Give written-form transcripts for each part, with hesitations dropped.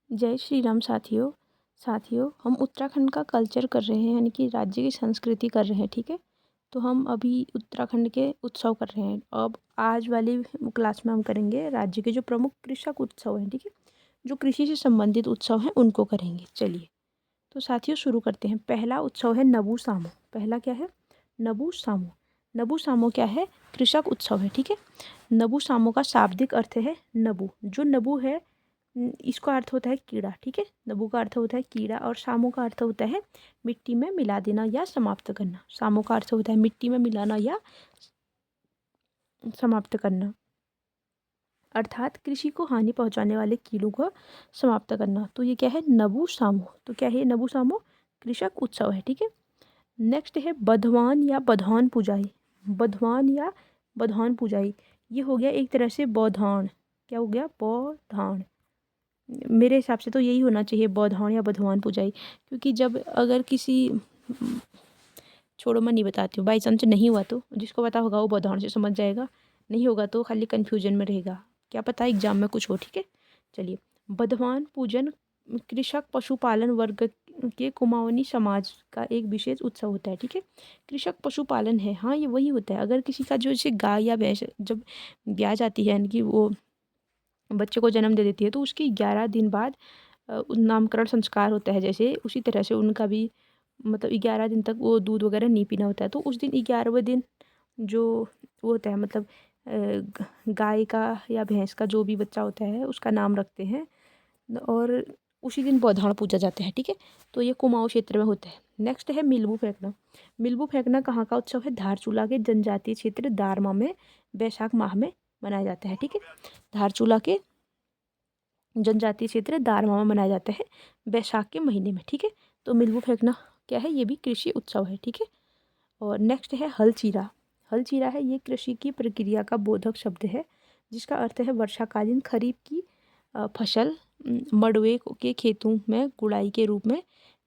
जय श्री राम साथियों। हम उत्तराखंड का कल्चर कर रहे हैं, यानी कि राज्य की संस्कृति कर रहे हैं। ठीक है, तो हम अभी उत्तराखंड के उत्सव कर रहे हैं। अब आज वाली क्लास में हम करेंगे राज्य के जो प्रमुख कृषक उत्सव हैं। ठीक है, जो कृषि से संबंधित उत्सव हैं उनको करेंगे। चलिए, तो साथियों शुरू करते हैं। पहला उत्सव है नबू सामो। पहला क्या है? नबू सामो। नबू सामो क्या है? कृषक उत्सव है। ठीक है, नबू सामो का शाब्दिक अर्थ है नबू। जो नबू है इसका अर्थ होता है कीड़ा। ठीक है, नबू का अर्थ होता है कीड़ा और सामो का अर्थ होता है मिट्टी में मिला देना या समाप्त करना। सामो का अर्थ होता है मिट्टी में मिलाना या समाप्त करना, अर्थात कृषि को हानि पहुंचाने वाले कीड़ों को समाप्त करना। तो ये क्या है? नबू सामो। तो क्या है नबू सामो? कृषक उत्सव है। ठीक है, नेक्स्ट है बधवान या बधौन पूजाई। बधवान या बधौन पूजाई, ये हो गया एक तरह से बौधान। क्या हो गया? बौधान। मेरे हिसाब से तो यही होना चाहिए, बौधान या बधवान पूजाई, क्योंकि जब अगर किसी छोड़ो मैं नहीं बताती हूँ, बाई चांस नहीं हुआ तो जिसको पता होगा वो बौधान से समझ जाएगा, नहीं होगा तो खाली कन्फ्यूजन में रहेगा, क्या पता एग्जाम में कुछ हो। ठीक है, चलिए। बधवान पूजन कृषक पशुपालन वर्ग के कुमाऊनी समाज का एक विशेष उत्सव होता है। ठीक है, कृषक पशुपालन है, हाँ ये वही होता है। अगर किसी का जो जैसे गाय या भैंस जब ब्याह जाती है, यानी कि वो बच्चे को जन्म दे देती है, तो उसके 11 दिन बाद नामकरण संस्कार होता है। जैसे उसी तरह से उनका भी मतलब 11 दिन तक वो दूध वगैरह नहीं पीना होता है। तो उस दिन 11वें दिन जो वो होता है, मतलब गाय का या भैंस का जो भी बच्चा होता है उसका नाम रखते हैं और उसी दिन बौधान पूजा जाता है। ठीक है, तो ये कुमाऊं क्षेत्र में होता है। नेक्स्ट है मिलबू फेंकना। मिलबू फेंकना कहाँ का उत्सव है? धारचूला के जनजातीय क्षेत्र दारमा में बैसाख माह में मनाया जाता है। ठीक है, धारचूला के जनजातीय क्षेत्र दारमा में मनाया जाता है बैसाख के महीने में। ठीक है, तो मिलबू फेंकना क्या है? ये भी कृषि उत्सव है। ठीक है, और नेक्स्ट है हल चीरा। हल चीरा है, ये कृषि की प्रक्रिया का बोधक शब्द है जिसका अर्थ है वर्षाकालीन खरीफ की फसल मड़ुए के खेतों में गुड़ाई के रूप में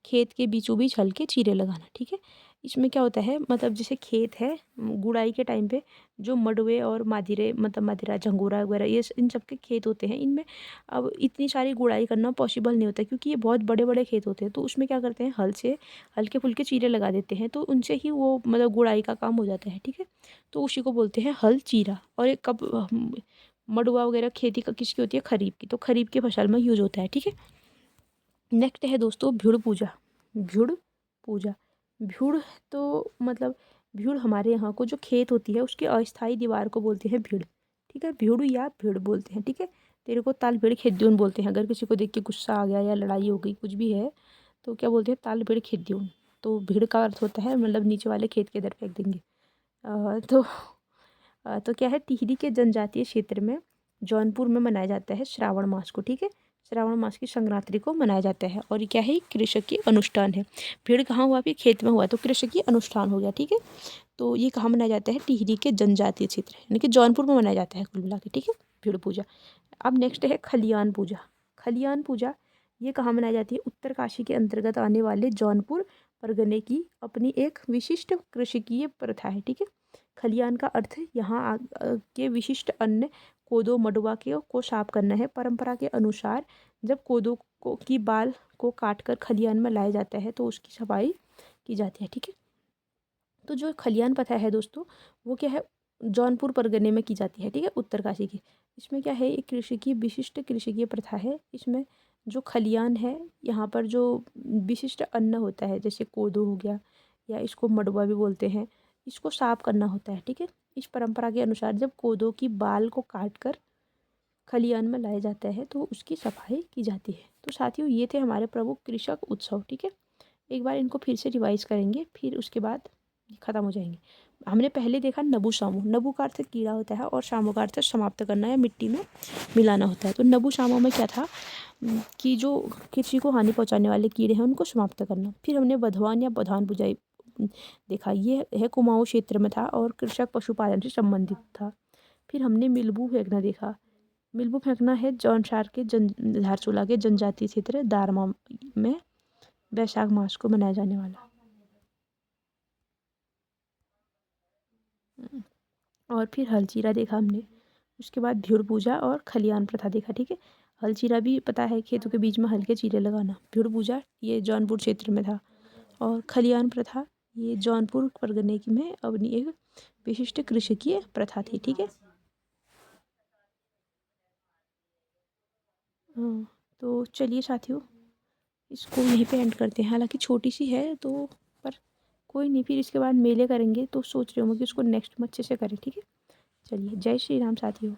खेत के बीचों बीच हल्के चीरे लगाना। ठीक है, इसमें क्या होता है, मतलब जैसे खेत है गुड़ाई के टाइम पे जो मड़ुए और मादिरे, मतलब मदिरा झंगोरा वगैरह ये इन सब के खेत होते हैं, इनमें अब इतनी सारी गुड़ाई करना पॉसिबल नहीं होता क्योंकि ये बहुत बड़े बड़े खेत होते हैं। तो उसमें क्या करते हैं, हल से हल्के फुल्के चीरे लगा देते हैं, तो उनसे ही वो मतलब गुड़ाई का काम हो जाता है। ठीक है, तो उसी को बोलते हैं हल चीरा। और एक कब मड़ुआ वगैरह खेती का किसकी होती है? खरीफ की। तो खरीफ की फसल में यूज होता है। ठीक है, नेक्स्ट है दोस्तों भिड़ पूजा। भिड़ पूजा, भिड़ तो मतलब भिड़ हमारे यहाँ को जो खेत होती है उसकी अस्थायी दीवार को बोलते हैं भिड़। ठीक है, भिड़ या भिड़ बोलते हैं। ठीक है, तेरे को ताल भिड़ खेद्यून बोलते हैं। अगर किसी को देख के गुस्सा आ गया या लड़ाई हो गई कुछ भी है तो क्या बोलते हैं? ताल भिड़ खेद्यून। तो भिड़ का अर्थ होता है मतलब नीचे वाले खेत के इधर फेंक देंगे। तो क्या है, टिहरी के जनजातीय क्षेत्र में जौनपुर में मनाया जाता है श्रावण मास को। ठीक है, श्रावण मास की संक्रांति को मनाया जाता है और ये क्या है? कृषक अनुष्ठान है। भीड़ कहाँ हुआ? फिर खेत में हुआ, तो कृषक अनुष्ठान हो गया। ठीक है, तो ये कहाँ मनाया जाता है? टिहरी के जनजातीय क्षेत्र यानी कि जौनपुर में मनाया जाता है कुल मिला के। ठीक है, भीड़ पूजा। अब नेक्स्ट है खलियान पूजा। खलियान पूजा ये कहाँ मनाई जाती है? उत्तरकाशी के अंतर्गत आने वाले जौनपुर परगने की अपनी एक विशिष्ट कृषिकीय प्रथा है। ठीक है, खलियान का अर्थ यहाँ के विशिष्ट अन्न कोदो मडुआ के को साफ करना है। परंपरा के अनुसार जब कोदो को की बाल को काट कर खलियान में लाया जाता है तो उसकी सफाई की जाती है। ठीक है, तो जो खलियान प्रथा है दोस्तों वो क्या है? जौनपुर परगने में की जाती है। ठीक है, उत्तरकाशी की। इसमें क्या है? एक कृषि की विशिष्ट कृषि की प्रथा है। इसमें जो खलियान है यहाँ पर जो विशिष्ट अन्न होता है जैसे कोदो हो गया या इसको मडुआ भी बोलते हैं, इसको साफ करना होता है। ठीक है, इस परंपरा के अनुसार जब कोदो की बाल को काट कर खलियान में लाया जाता है तो उसकी सफाई की जाती है। तो साथियों ये थे हमारे प्रमुख कृषक उत्सव। ठीक है, एक बार इनको फिर से रिवाइज करेंगे, फिर उसके बाद खत्म हो जाएंगे। हमने पहले देखा नबू सामू। नबू का अर्थ कीड़ा होता है और सामू का अर्थ समाप्त करना या मिट्टी में मिलाना होता है। तो नबू सामू में क्या था कि जो कृषि को हानि पहुंचाने वाले कीड़े हैं उनको समाप्त करना। फिर हमने बधवान या बधान बुझाई देखा, ये है कुमाऊं क्षेत्र में था और कृषक पशुपालन से संबंधित था। फिर हमने मिलबू फेंकना देखा। मिलबू फेंकना है जौनसार के धारचूला के जनजातीय क्षेत्र दारमा में वैशाख मास को मनाया जाने वाला। और फिर हलचीरा देखा हमने। उसके बाद भीड़ पूजा और खलियान प्रथा देखा। ठीक है, हल चीरा भी पता है, खेतों के बीच में हल के चीरे लगाना। भीड़ पूजा ये जौनपुर क्षेत्र में था। और खलियान प्रथा ये जौनपुर परगने की में अपनी एक विशिष्ट कृषकीय प्रथा थी। ठीक है। हाँ, तो चलिए साथियों, इसको यहीं पे एंड करते हैं। हालांकि छोटी सी है तो, पर कोई नहीं, फिर इसके बाद मेले करेंगे तो सोच रही हूँ मैं कि उसको नेक्स्ट में अच्छे से करें। ठीक है, चलिए, जय श्री राम साथियों।